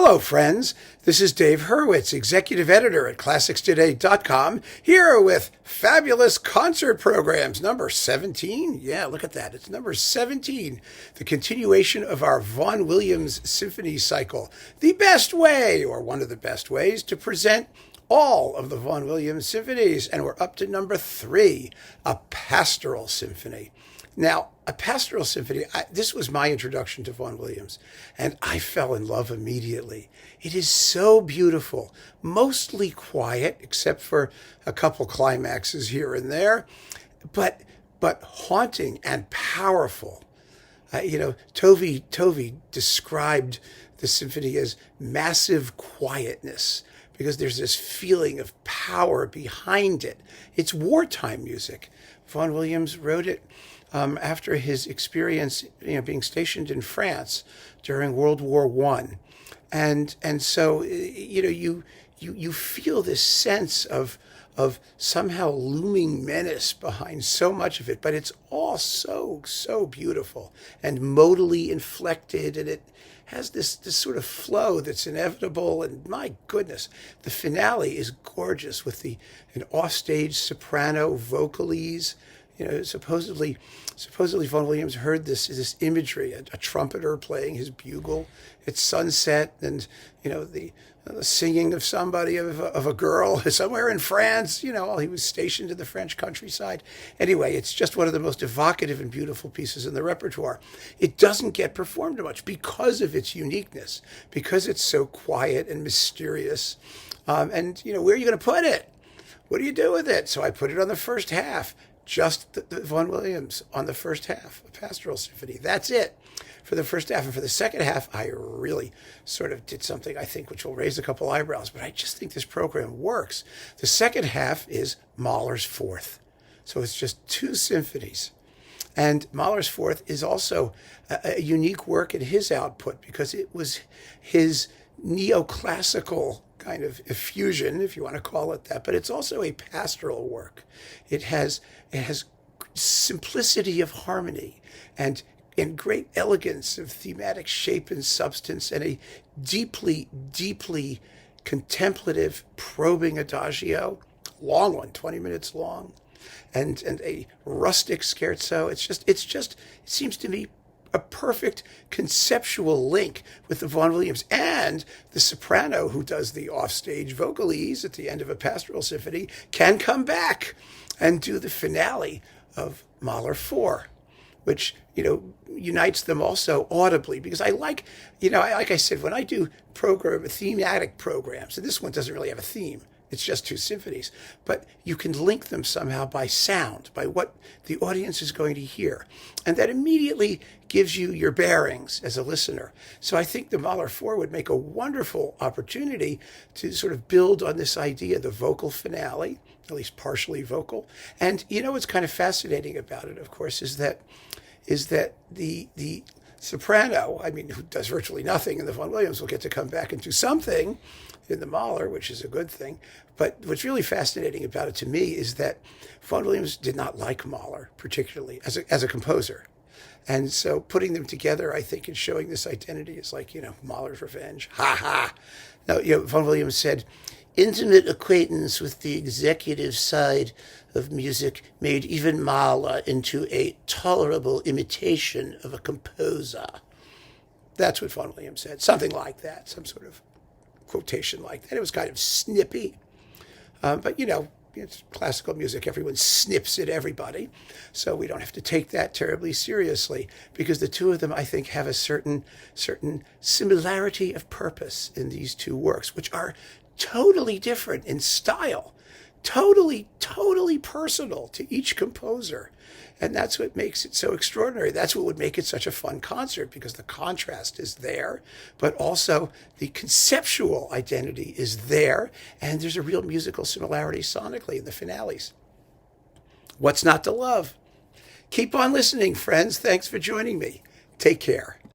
Hello, friends. This is Dave Hurwitz, executive editor at ClassicsToday.com, here with fabulous concert programs, number 17. Yeah, look at that. It's number 17, the continuation of our Vaughan Williams Symphony cycle. The best way, or one of the best ways, to present all of the Vaughan Williams symphonies. And we're up to number 3, a Pastoral Symphony. Now, a Pastoral Symphony, this was my introduction to Vaughan Williams, and I fell in love immediately. It is so beautiful, mostly quiet, except for a couple climaxes here and there, but haunting and powerful. Tovey described the symphony as massive quietness, because there's this feeling of power behind it. It's wartime music. Vaughan Williams wrote it after his experience, being stationed in France during World War I, and so you feel this sense of somehow looming menace behind so much of it, but it's all so beautiful and modally inflected, and it has this sort of flow that's inevitable. And my goodness, the finale is gorgeous with an offstage soprano vocalese. Supposedly Vaughan Williams heard this imagery, a trumpeter playing his bugle at sunset, and the singing of somebody, of a girl somewhere in France, while he was stationed in the French countryside. Anyway, it's just one of the most evocative and beautiful pieces in the repertoire. It doesn't get performed much because of its uniqueness, because it's so quiet and mysterious. And where are you going to put it? What do you do with it? So I put it on the first half. Just the Vaughan Williams on the first half, a Pastoral Symphony. That's it for the first half. And for the second half, I really sort of did something, I think, which will raise a couple eyebrows, but I just think this program works. The second half is Mahler's Fourth. So it's just 2 symphonies. And Mahler's Fourth is also a unique work in his output, because it was his neoclassical kind of effusion, if you want to call it that, but it's also a pastoral work. It has simplicity of harmony and great elegance of thematic shape and substance, and a deeply contemplative, probing adagio, long one, 20 minutes long, and a rustic scherzo. It seems to me a perfect conceptual link with the Vaughan Williams, and the soprano who does the offstage vocalese at the end of a Pastoral Symphony can come back and do the finale of Mahler 4, which unites them also audibly. Because I like I said, when I do thematic programs, and this one doesn't really have a theme, it's just 2 symphonies, but you can link them somehow by sound, by what the audience is going to hear. And that immediately gives you your bearings as a listener. So I think the Mahler 4 would make a wonderful opportunity to sort of build on this idea, the vocal finale, at least partially vocal. And what's kind of fascinating about it, of course, is that the soprano, who does virtually nothing in the Vaughan Williams, will get to come back and do something in the Mahler, which is a good thing. But what's really fascinating about it to me is that Vaughan Williams did not like Mahler particularly as a composer. And so putting them together, I think, and showing this identity is like, Mahler's Revenge. Ha ha. Now, Vaughan Williams said, "Intimate acquaintance with the executive side of music made even Mahler into a tolerable imitation of a composer." That's what Vaughan Williams said. Something like that, some sort of quotation like that. It was kind of snippy, but it's classical music. Everyone snips at everybody, so we don't have to take that terribly seriously, because the 2 of them, I think, have a certain similarity of purpose in these 2 works, which are totally different in style, totally personal to each composer. And that's what makes it so extraordinary. That's what would make it such a fun concert, because the contrast is there, but also the conceptual identity is there, and there's a real musical similarity sonically in the finales. What's not to love? Keep on listening, friends. Thanks for joining me. Take care.